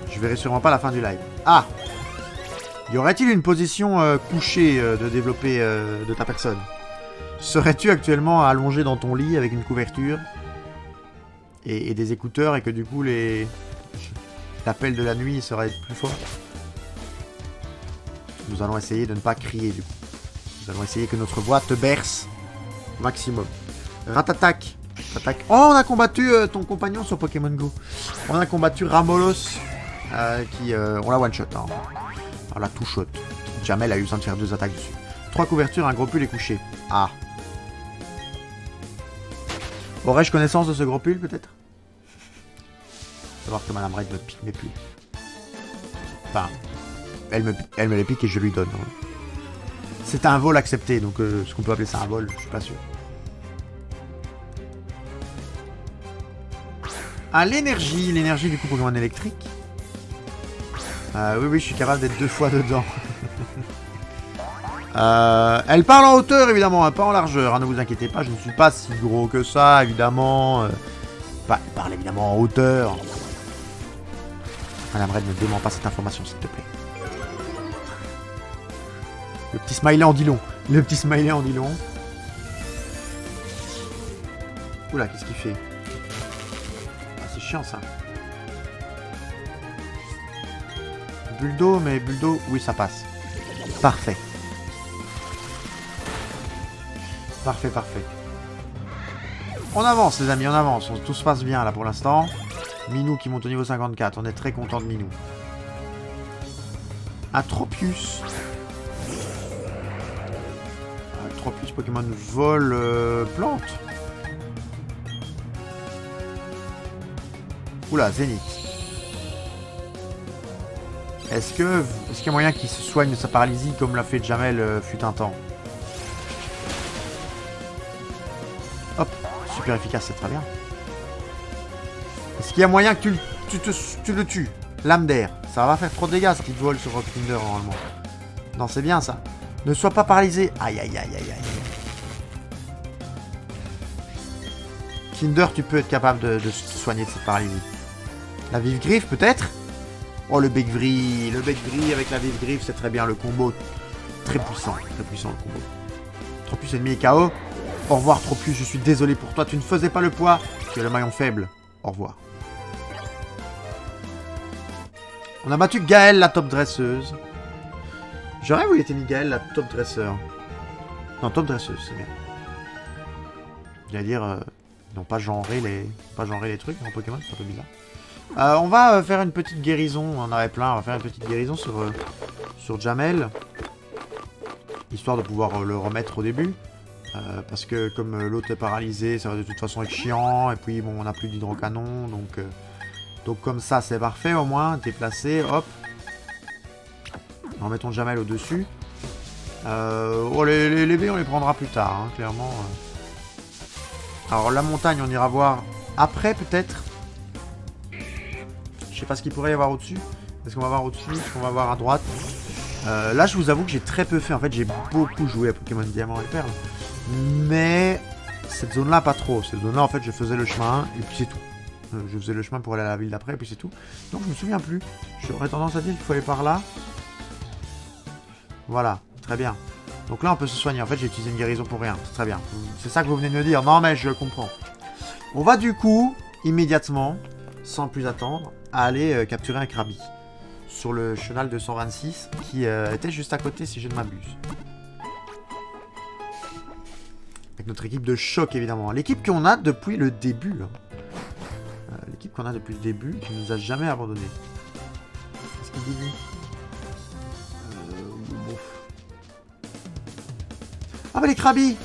Je verrai sûrement pas la fin du live. Ah! Y aurait-il une position couchée de développer de ta personne? Serais-tu actuellement allongé dans ton lit avec une couverture et des écouteurs et que du coup l'appel de la nuit serait plus fort? Nous allons essayer de ne pas crier du coup. Nous allons essayer que notre voix te berce au maximum. Ratatak. Oh, on a combattu ton compagnon sur Pokémon Go. On a combattu Ramolos. On l'a one-shot. Hein. On l'a two-shot. Jamel a eu besoin de faire 2 attaques dessus. 3 couvertures, un gros pull et couché. Ah. Aurais-je connaissance de ce gros pull, peut-être? Savoir que Madame Red me pique mes pulls. Enfin, elle me les pique et je lui donne. Hein. C'est un vol accepté, donc ce qu'on peut appeler ça un vol, je suis pas sûr. Ah, l'énergie du coup Pokémon électrique. Oui, je suis capable d'être 2 fois dedans. Elle parle en hauteur, évidemment, hein, pas en largeur. Hein, ne vous inquiétez pas, je ne suis pas si gros que ça, évidemment. Elle parle évidemment en hauteur. Madame Red, ne dément pas cette information, s'il te plaît. Le petit smiley en dit long. Le petit smiley en dit long. Oula, qu'est-ce qu'il fait? Ah, c'est chiant, ça. Buldo, mais Buldo... Oui, ça passe. Parfait. Parfait. On avance, les amis, on avance. Tout se passe bien, là, pour l'instant. Minou qui monte au niveau 54. On est très content de Minou. Atropius. Atropius, Pokémon vol plante. Oula, Zénith. Est-ce qu'il y a moyen qu'il se soigne de sa paralysie comme l'a fait Jamel fut un temps? Hop, super efficace, c'est très bien. Est-ce qu'il y a moyen que tu le tues? Lame d'air. Ça va faire trop de dégâts ce qui te vole sur Rockfinder normalement. Non, c'est bien ça. Ne sois pas paralysé. Aïe. Kinder, tu peux être capable de te soigner de cette paralysie. La vive griffe, peut-être? Oh, le bec vrille. Le bec vrille avec la vive griffe, c'est très bien. Le combo, très puissant. Très puissant, le combo. Tropius ennemi est KO. Au revoir, Tropius. Je suis désolé pour toi. Tu ne faisais pas le poids. Tu es le maillon faible. Au revoir. On a battu Gaëlle, la top dresseuse. J'aurais voulu été mis Gaëlle, la top dresseur. Non, top dresseuse, c'est bien. J'allais dire, ils n'ont pas genré les trucs en Pokémon, c'est un peu bizarre. On va faire une petite guérison, on en avait plein, on va faire une petite guérison sur Jamel. Histoire de pouvoir le remettre au début. Parce que comme l'autre est paralysé, ça va de toute façon être chiant. Et puis bon, on n'a plus d'hydrocanon, donc comme ça c'est parfait au moins, déplacé, hop. Remettons Jamel au-dessus. Oh, les baies on les prendra plus tard, hein, clairement. Alors la montagne on ira voir après peut-être. Je sais pas ce qu'il pourrait y avoir au-dessus. Est-ce qu'on va voir au-dessus? Est-ce qu'on va voir à droite? Là je vous avoue que j'ai très peu fait. En fait j'ai beaucoup joué à Pokémon Diamant et Perle. Mais cette zone là pas trop. Cette zone là en fait je faisais le chemin et puis c'est tout. Je faisais le chemin pour aller à la ville d'après et puis c'est tout. Donc je me souviens plus. J'aurais tendance à dire qu'il faut aller par là. Voilà, très bien. Donc là on peut se soigner. En fait j'ai utilisé une guérison pour rien. C'est très bien. C'est ça que vous venez de me dire. Non mais je comprends. On va du coup immédiatement, sans plus attendre, aller capturer un Krabi. Sur le chenal 226 qui était juste à côté si je ne m'abuse. Avec notre équipe de choc évidemment. L'équipe qu'on a depuis le début. Hein. L'équipe qu'on a depuis le début qui nous a jamais abandonné. Qu'est-ce qu'il dit? Bon. Ah bah les Krabis!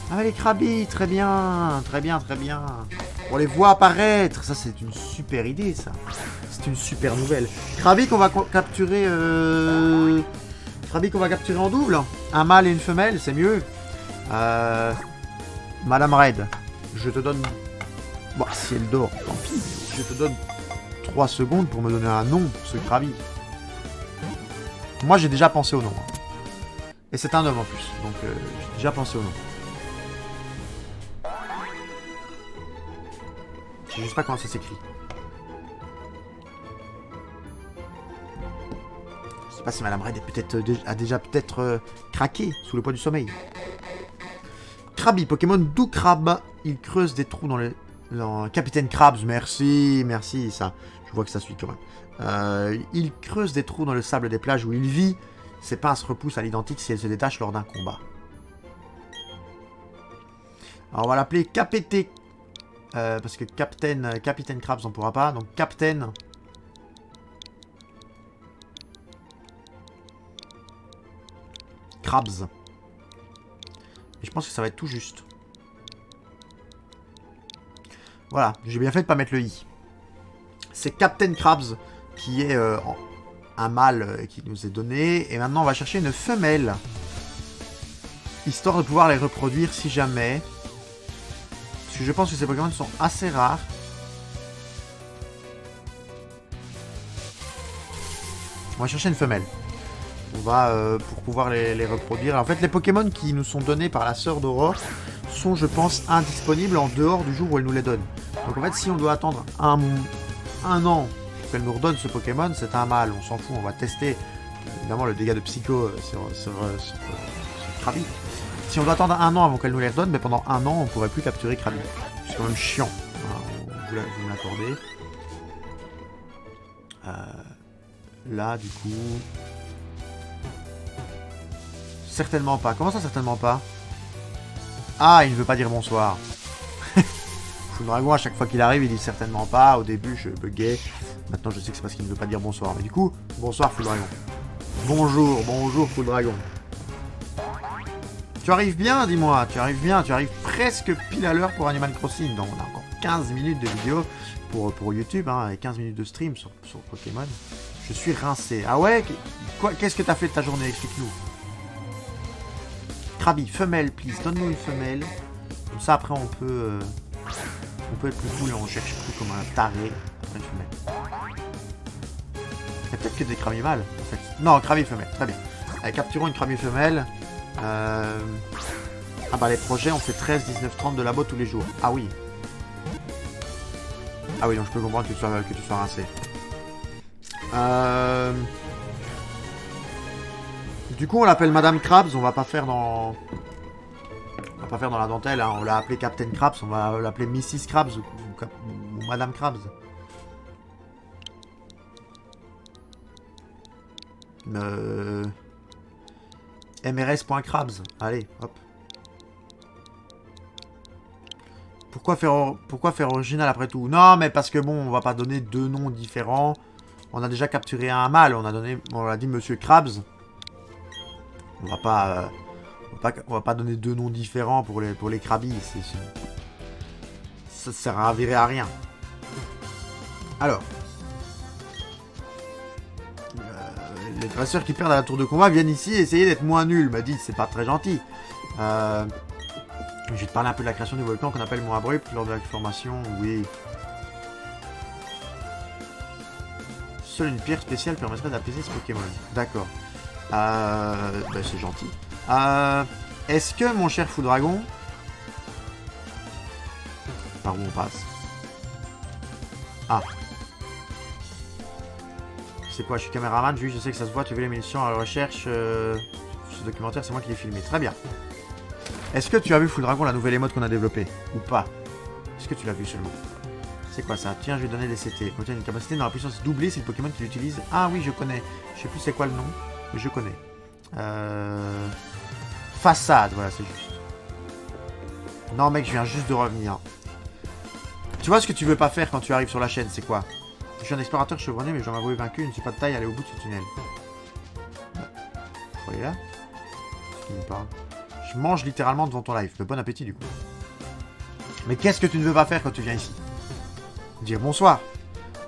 Ah bah les Krabis, très bien, très bien, très bien. On les voit apparaître, ça c'est une super idée ça. C'est une super nouvelle. Krabi qu'on va capturer Krabi qu'on va capturer en double. Un mâle et une femelle, c'est mieux. Madame Red, je te donne... Bon, si elle dort, tant pis. Je te donne 3 secondes pour me donner un nom pour ce Krabi. Moi j'ai déjà pensé au nom. Et c'est un homme en plus, donc j'ai déjà pensé au nom. Je sais pas comment ça s'écrit. Je sais pas si Madame Red a déjà peut-être craqué sous le poids du sommeil. Krabi, Pokémon doux crabe. Il creuse des trous dans le... Capitaine Krabs, merci, merci, ça. Je vois que ça suit quand même. Il creuse des trous dans le sable des plages où il vit. Ses pinces repoussent à l'identique si elles se détachent lors d'un combat. Alors on va l'appeler KPT. Parce que Capitaine Krabs on pourra pas. Donc Captain. Krabs. Et je pense que ça va être tout juste. Voilà, j'ai bien fait de pas mettre le i. C'est Captain Krabs qui est un mâle qui nous est donné. Et maintenant on va chercher une femelle. Histoire de pouvoir les reproduire si jamais. Parce que je pense que ces Pokémon sont assez rares. On va chercher une femelle. On va, pour pouvoir les reproduire. En fait, les Pokémon qui nous sont donnés par la sœur d'Aurore sont, je pense, indisponibles en dehors du jour où elle nous les donne. Donc en fait, si on doit attendre un an pour qu'elle nous redonne ce Pokémon, c'est un mâle. On s'en fout, on va tester évidemment le dégât de Psycho sur Krabi. Si on doit attendre un an avant qu'elle nous les redonne, mais pendant un an, on ne pourrait plus capturer Krabi. C'est quand même chiant. Vous me l'accordez. Là, du coup... Certainement pas. Comment ça, certainement pas? Ah, il ne veut pas dire bonsoir. Dragon, à chaque fois qu'il arrive, il dit certainement pas. Au début, je buguais. Maintenant, je sais que c'est parce qu'il ne veut pas dire bonsoir. Mais du coup, bonsoir, Full Dragon. Bonjour, bonjour, Full Dragon. Tu arrives bien, dis-moi. Tu arrives bien. Tu arrives presque pile à l'heure pour Animal Crossing. Donc, on a encore 15 minutes de vidéo pour YouTube, hein, et 15 minutes de stream sur Pokémon. Je suis rincé. Ah ouais? Qu'est-ce que t'as fait de ta journée? Explique-nous. Krabi, femelle, please. Donne-nous une femelle. Comme ça, après, on peut être plus cool et on cherche plus comme un taré après une femelle. Il y a peut-être que des Krabi mâles, en fait. Non, Krabi femelle. Très bien. Allez, capturons une Krabi femelle. Ah bah les projets, on fait 13, 19, 30 de labo tous les jours. Ah oui. Ah oui, donc je peux comprendre que tu sois rincé. Du coup, on l'appelle Madame Krabs, on va pas faire dans... On va pas faire dans la dentelle, hein. On l'a appelé Captain Krabs, on va l'appeler Mrs. Krabs ou Madame Krabs. MRS.Krabs, allez, hop. Pourquoi faire original après tout? Non, mais parce que bon, on va pas donner deux noms différents. On a déjà capturé un mâle, on a dit Monsieur Krabs. On va pas donner deux noms différents pour les crabis. Ça sert à virer à rien. Alors. Les dresseurs qui perdent à la tour de combat viennent ici essayer d'être moins nuls. M'a dit, c'est pas très gentil. Je vais te parler un peu de la création du volcan qu'on appelle Mont Abrupt lors de la formation. Oui. Seule une pierre spéciale permettrait d'apaiser ce Pokémon. D'accord. Ben c'est gentil. Est-ce que mon cher Foudragon... Par où on passe? Ah. C'est quoi? Je suis caméraman, je sais que ça se voit, tu veux les munitions à la recherche. Ce documentaire, c'est moi qui l'ai filmé. Très bien. Est-ce que tu as vu Foudragon, la nouvelle émote qu'on a développée? Ou pas? Est-ce que tu l'as vu seulement? C'est quoi ça? Tiens, je vais donner des CT. Contient une capacité dans la puissance doublée si le Pokémon qui l'utilise. Ah oui, je connais. Je sais plus c'est quoi le nom, mais je connais. Façade, voilà, c'est juste. Non, mec, je viens juste de revenir. Tu vois ce que tu veux pas faire quand tu arrives sur la chaîne, c'est quoi? Je suis un explorateur chevronné, mais j'en avoué vaincu. Je ne suis pas de taille à aller au bout de ce tunnel. Faut aller là? Qui me parle? Je mange littéralement devant ton live. Mais bon appétit, du coup. Mais qu'est-ce que tu ne veux pas faire quand tu viens ici? Dire bonsoir.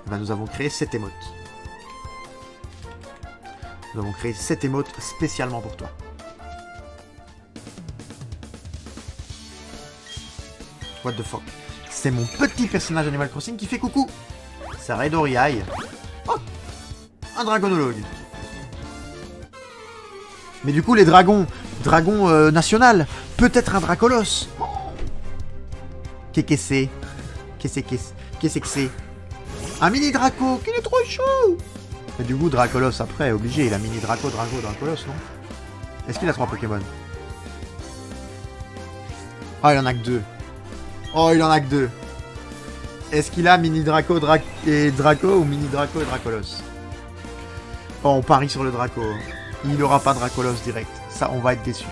Eh ben, nous avons créé cette émote. Nous avons créé cette émote spécialement pour toi. What the fuck? C'est mon petit personnage Animal Crossing qui fait coucou. C'est Redoriai. Oh, un dragonologue. Mais du coup, les dragons national, peut-être un Dracolos. Qu'est-ce que c'est? Qu'est-ce que c'est? Un mini Draco, qu'il est trop chaud. Mais du coup, Dracolos après, obligé. Il a mini Dracolos, non? Est-ce qu'il a 3 Pokémon? Oh, il en a que 2. Oh, il en a que 2. Est-ce qu'il a mini Draco et Draco ou mini Draco et Dracolos? Oh, on parie sur le Draco. Il n'aura pas Dracolos direct. Ça, on va être déçus.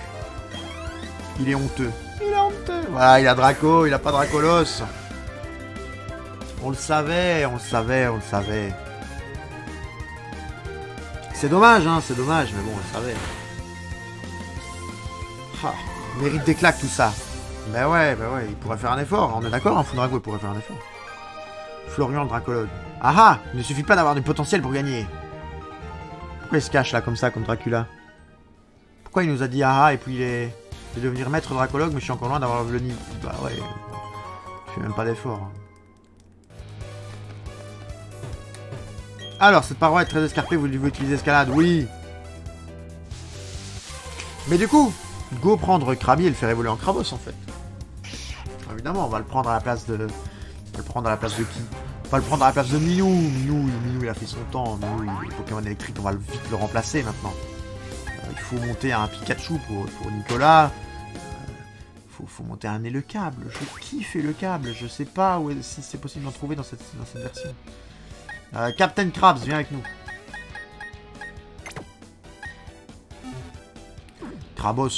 Il est honteux. Il est honteux. Voilà, il a Draco, il a pas Dracolos. On le savait. C'est dommage, hein, c'est dommage, mais bon, on le savait. Ah, mérite des claques tout ça. Ben ouais, il pourrait faire un effort. On est d'accord, hein, Foudrago, il pourrait faire un effort. Florian le Dracologue. Ah ah, il ne suffit pas d'avoir du potentiel pour gagner. Pourquoi il se cache là, comme ça, comme Dracula? Pourquoi il nous a dit ah ah, et puis il est de devenir maître Dracologue, mais je suis encore loin d'avoir le nid. Bah ouais, je fais même pas d'effort. Hein. Alors, cette paroi est très escarpée, vous devez utiliser escalade, oui. Mais du coup, go prendre Krabi et le faire évoluer en Krabos en fait. Évidemment, on va le prendre à la place de... On va le prendre à la place de qui? On va le prendre à la place de Minou. Minou, il a fait son temps. Minou, il est Pokémon électrique, on va vite le remplacer maintenant. Il faut monter un Pikachu pour Nicolas. Faut monter un Élecable. Je kiffe Élecable. Je sais pas si c'est possible d'en trouver dans cette version. Captain Krabs, viens avec nous. Krabos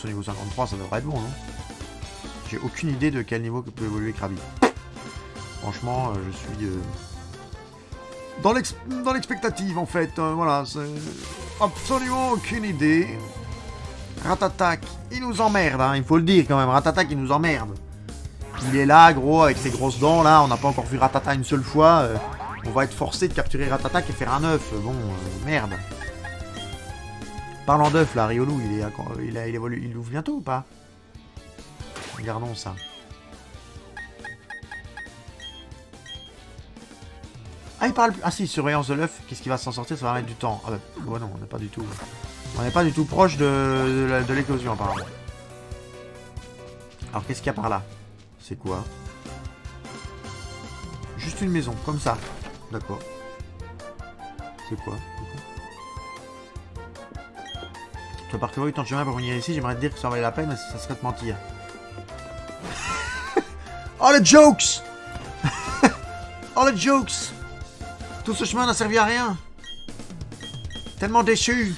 au niveau 53, ça devrait être bon, non? J'ai aucune idée de quel niveau peut évoluer Krabi. Franchement, je suis dans l'expectative en fait. Voilà, c'est absolument aucune idée. Ratatak, il nous emmerde, hein, il faut le dire quand même. Ratatak, il nous emmerde. Il est là, gros, avec ses grosses dents là. On n'a pas encore vu Ratata une seule fois. On va être forcé de capturer Ratatak et faire un œuf. Bon, merde. Parlant d'œuf, là, Riolu, il évolue, il ouvre bientôt ou pas? Regardons ça. Ah, il parle... Ah si, surveillance de l'œuf, qu'est-ce qui va s'en sortir? Ça va mettre du temps. Ah bah, ouais, non, on n'est pas du tout... On n'est pas du tout proche de l'éclosion, apparemment. Alors, qu'est-ce qu'il y a par là? C'est quoi? Juste une maison, comme ça. D'accord. C'est quoi? Tu vas parcourir tant de chemin pour venir ici, j'aimerais te dire que ça valait la peine, mais ça serait te mentir. Oh, les jokes! Oh, les jokes! Tout ce chemin n'a servi à rien. Tellement déçu.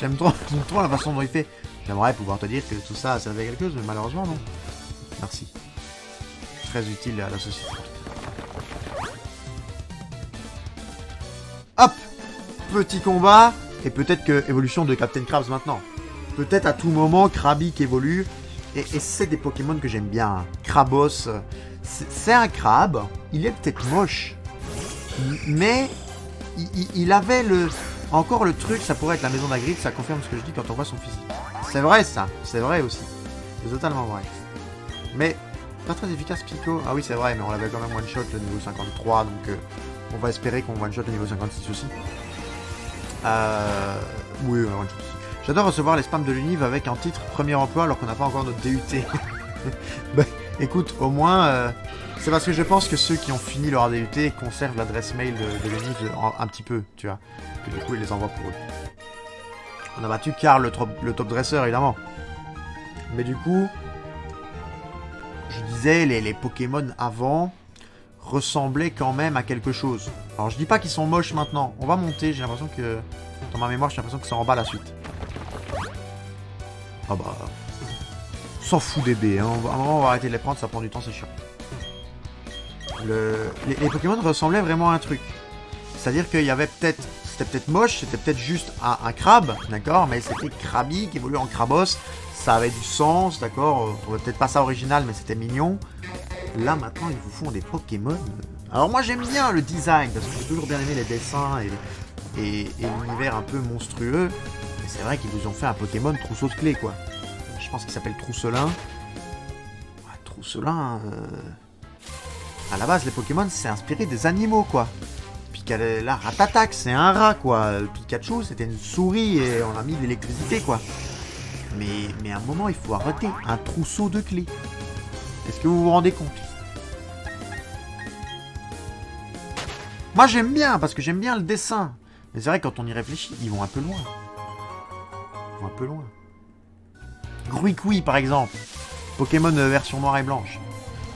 J'aime trop la façon dont il fait. J'aimerais pouvoir te dire que tout ça a servi à quelque chose, mais malheureusement, non. Merci. Très utile à la société. Hop! Petit combat. Et peut-être que évolution de Captain Krabs maintenant. Peut-être à tout moment, Krabi qui évolue. Et c'est des Pokémon que j'aime bien. Krabos. C'est un crabe. Il est peut-être moche. Mais il avait encore le truc, ça pourrait être la maison d'Agrippe, ça confirme ce que je dis quand on voit son physique. C'est vrai ça. C'est vrai aussi. C'est totalement vrai. Mais pas très efficace Pico. Ah oui c'est vrai, mais on l'avait quand même one shot le niveau 53. Donc on va espérer qu'on one shot le niveau 56 aussi. Oui, one shot. J'adore recevoir les spams de l'Univ avec un titre premier emploi alors qu'on n'a pas encore notre DUT. Bah, écoute, au moins, c'est parce que je pense que ceux qui ont fini leur DUT conservent l'adresse mail de l'Univ un petit peu, tu vois. Que du coup, ils les envoient pour eux. On a battu Karl, le top dresseur, évidemment. Mais du coup, je disais, les Pokémon avant ressemblaient quand même à quelque chose. Alors, je dis pas qu'ils sont moches maintenant. On va monter, j'ai l'impression que... Dans ma mémoire, j'ai l'impression que c'est en bas la suite. Ah bah... S'en fout des baies, hein. À un moment, on va arrêter de les prendre, ça prend du temps, c'est chiant. Les Pokémon ressemblaient vraiment à un truc. C'est-à-dire qu'il y avait peut-être... C'était peut-être moche, c'était peut-être juste un crabe, d'accord? Mais c'était Krabi qui évolue en Krabos. Ça avait du sens, d'accord? On trouvait peut-être pas ça original, mais c'était mignon. Là, maintenant, ils vous font des Pokémon. Alors moi, j'aime bien le design, parce que j'ai toujours bien aimé les dessins et l'univers un peu monstrueux. Mais c'est vrai qu'ils vous ont fait un Pokémon trousseau de clés, quoi. Je pense qu'il s'appelle Trousselin. Ouais, Trousselin... À la base, les Pokémon, c'est inspiré des animaux, quoi. Là, Ratatac, c'est un rat, quoi. Pikachu, c'était une souris et on a mis de l'électricité, quoi. Mais à un moment, il faut arrêter. Un trousseau de clés. Est-ce que vous vous rendez compte? Moi, j'aime bien, parce que j'aime bien le dessin. Mais c'est vrai, quand on y réfléchit, ils vont un peu loin. Ils vont un peu loin. Gruikui, par exemple. Pokémon version noire et blanche.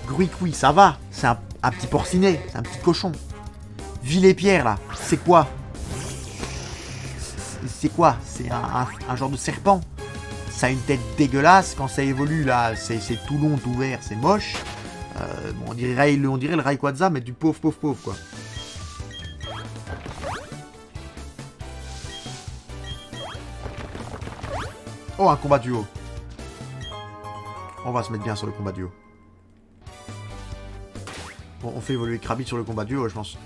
Gruikui, ça va. C'est un petit porcinet. C'est un petit cochon. Villépierre, là. C'est quoi? C'est quoi? C'est un genre de serpent. Ça a une tête dégueulasse. Quand ça évolue, là, c'est tout long, tout vert. C'est moche. Bon, on dirait le Rayquaza, mais du pauvre, quoi. Oh, un combat duo. On va se mettre bien sur le combat duo. Bon, on fait évoluer Krabi sur le combat duo, je pense.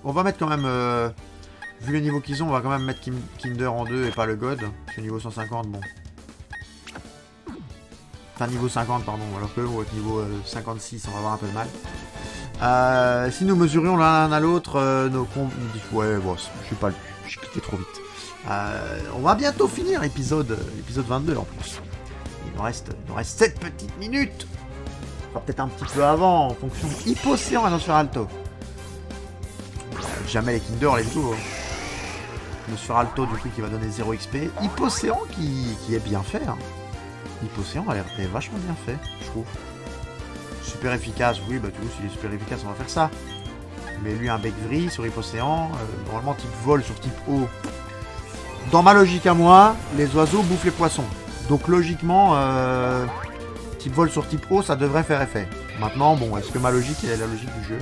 On va mettre quand même... vu le niveau qu'ils ont, on va quand même mettre Kinder en 2 et pas le God. Parce que niveau 150, bon. Enfin, niveau 50, pardon. Alors que au niveau 56, on va avoir un peu de mal. Si nous mesurions l'un à l'autre nos combats... Ouais, bon, je suis pas le... J'ai cliqué trop vite. On va bientôt finir l'épisode 22 en plus. Il nous reste 7 petites minutes. Enfin, peut-être un petit peu avant, en fonction. Hypocéan et Nosferalto. Jamais les Kinder, les tout. Nosferalto, du coup, qui va donner 0 XP. Hypocéan qui est bien fait. Hein. Hypocéan est vachement bien fait, je trouve. Super efficace, oui, bah du coup, s'il est super efficace, on va faire ça. Mais lui, un bec vrille sur Hypocéan. Normalement, type vol sur type eau. Dans ma logique à moi, les oiseaux bouffent les poissons. Donc logiquement, type vol sur type eau, ça devrait faire effet. Maintenant, bon, est-ce que ma logique est la logique du jeu?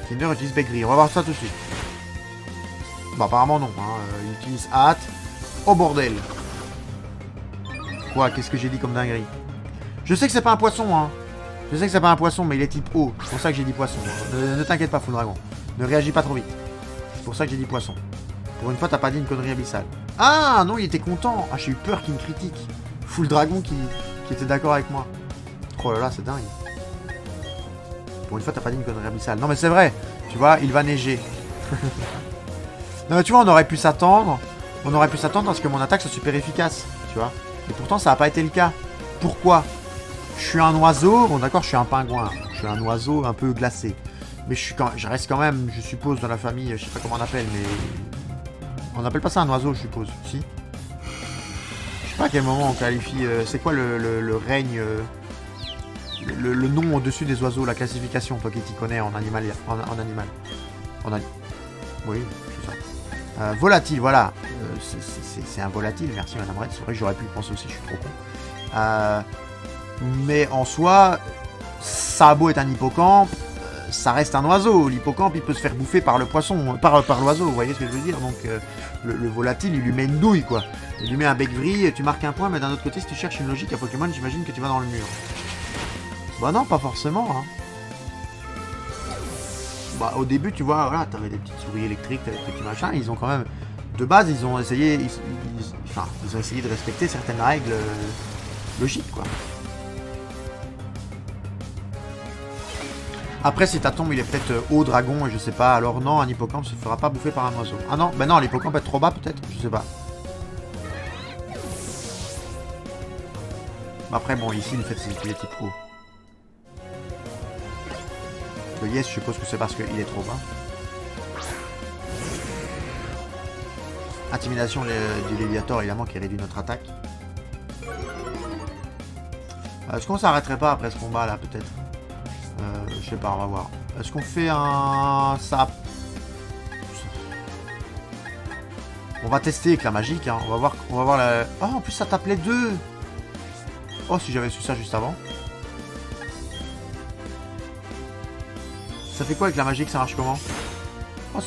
Kinder utilise bec gris. On va voir ça tout de suite. Bah apparemment non. Hein. Il utilise hâte. Oh bordel. Quoi? Qu'est-ce que j'ai dit comme dinguerie? Je sais que c'est pas un poisson, hein. Je sais que c'est pas un poisson, mais il est type eau. C'est pour ça que j'ai dit poisson. Ne t'inquiète pas, Full Dragon. Ne réagis pas trop vite. C'est pour ça que j'ai dit poisson. Pour une fois, t'as pas dit une connerie abyssale. Ah non, il était content. Ah, j'ai eu peur qu'il me critique. Full Dragon qui était d'accord avec moi. Oh là là, c'est dingue. Pour une fois, t'as pas dit une connerie abyssale. Non, mais c'est vrai. Tu vois, il va neiger. Non, mais tu vois, on aurait pu s'attendre On aurait pu s'attendre à ce que mon attaque soit super efficace, tu vois. Et pourtant, ça n'a pas été le cas. Pourquoi? Je suis un oiseau, bon d'accord, je suis un pingouin. Je suis un oiseau un peu glacé. Mais je reste quand même, je suppose, dans la famille, je sais pas comment on appelle, mais... On n'appelle pas ça un oiseau, je suppose, si? Je sais pas à quel moment on qualifie... c'est quoi le règne... le nom au-dessus des oiseaux, la classification, toi qui t'y connais en animal. Oui, c'est ça. Volatile, voilà. C'est un volatile, merci Madame Red. C'est vrai que j'aurais pu le penser aussi, je suis trop con. Mais en soi, ça a beau être un hippocampe, ça reste un oiseau. L'hippocampe, il peut se faire bouffer par le poisson, par l'oiseau, vous voyez ce que je veux dire? Donc, le volatile, il lui met une douille, quoi. Il lui met un bec vrille, tu marques un point, mais d'un autre côté, si tu cherches une logique à Pokémon, j'imagine que tu vas dans le mur. Bah non, pas forcément, hein. Bah, au début, tu vois, voilà, t'avais des petites souris électriques, t'avais des petits machins, ils ont quand même... De base, ils ont essayé... ils ont essayé de respecter certaines règles logiques, quoi. Après, si ta tombe, il est peut-être haut dragon, et je sais pas, alors non, un hippocampe se fera pas bouffer par un oiseau. Ah non, bah non, l'hippocampe est trop bas, peut-être, je sais pas. Après, bon, ici, le fait, c'est qu'il est type haut. Le yes, je suppose que c'est parce qu'il est trop bas. Intimidation du Léviator, évidemment, qui réduit notre attaque. Est-ce qu'on s'arrêterait pas après ce combat, là, peut-être? Je sais pas, on va voir. Est-ce qu'on fait un... ça... On va tester avec la magique, hein. On va voir la... Oh, en plus, ça tape les deux. Oh, si j'avais su ça juste avant. Ça fait quoi avec la magique? Ça marche comment? Oh,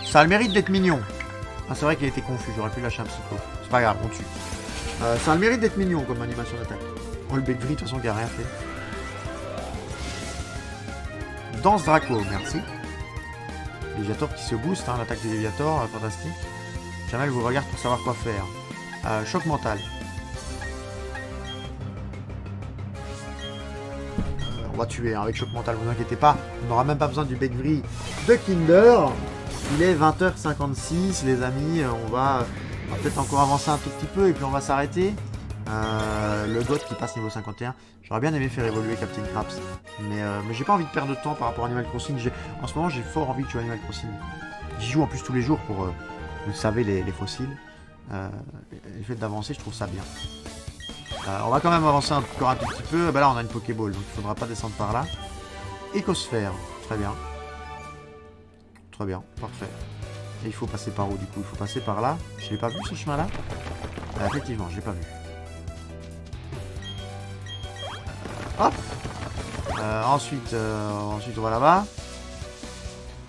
ça a le mérite d'être mignon. Ah, c'est vrai qu'il a été confus. J'aurais pu lâcher un psycho. C'est pas grave, on tue. Ça a le mérite d'être mignon comme animation d'attaque. Oh, le bec gris, de toute façon, qui a rien fait. Danse Draco, merci. Léviator qui se booste, hein, l'attaque du Léviator, fantastique. Jamel vous regarde pour savoir quoi faire. Choc mental. On va tuer hein, avec choc mental, vous inquiétez pas. On n'aura même pas besoin du bec gris de Kinder. Il est 20h56, les amis. On va peut-être encore avancer un tout petit peu et puis on va s'arrêter. Le GOAT qui passe niveau 51. J'aurais bien aimé faire évoluer Captain Craps. Mais j'ai pas envie de perdre de temps par rapport à Animal Crossing. En ce moment, j'ai fort envie de jouer à Animal Crossing. J'y joue en plus tous les jours pour, vous savez, les fossiles. Le fait d'avancer, je trouve ça bien. On va quand même avancer encore un tout petit peu. Bah là, on a une Pokéball, donc il faudra pas descendre par là. Écosphère, très bien. Très bien, parfait. Et il faut passer par où du coup? Il faut passer par là. Je l'ai pas vu ce chemin-là? Effectivement, je l'ai pas vu. Hop. Ensuite, on va là-bas.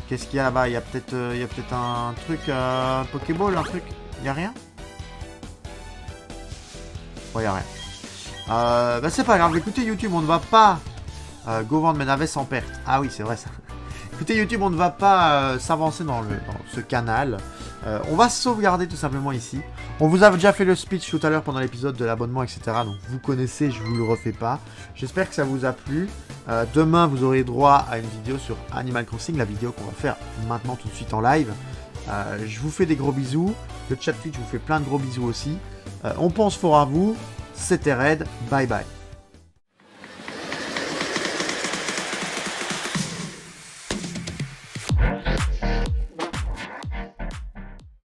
Qu'est-ce qu'il y a là-bas? Il y a peut-être un truc, Pokéball, un truc. Il y a rien? Bon, il y a rien. Bah c'est pas grave. Écoutez YouTube, on ne va pas go vendre mes navets sans perte. Ah oui, c'est vrai ça. Écoutez YouTube, on ne va pas s'avancer dans ce canal. On va sauvegarder tout simplement ici. On vous a déjà fait le speech tout à l'heure pendant l'épisode de l'abonnement, etc. Donc vous connaissez, je vous le refais pas. J'espère que ça vous a plu. Demain, vous aurez droit à une vidéo sur Animal Crossing, la vidéo qu'on va faire maintenant tout de suite en live. Je vous fais des gros bisous. Le chat Twitch vous fait plein de gros bisous aussi. On pense fort à vous. C'était Red. Bye bye.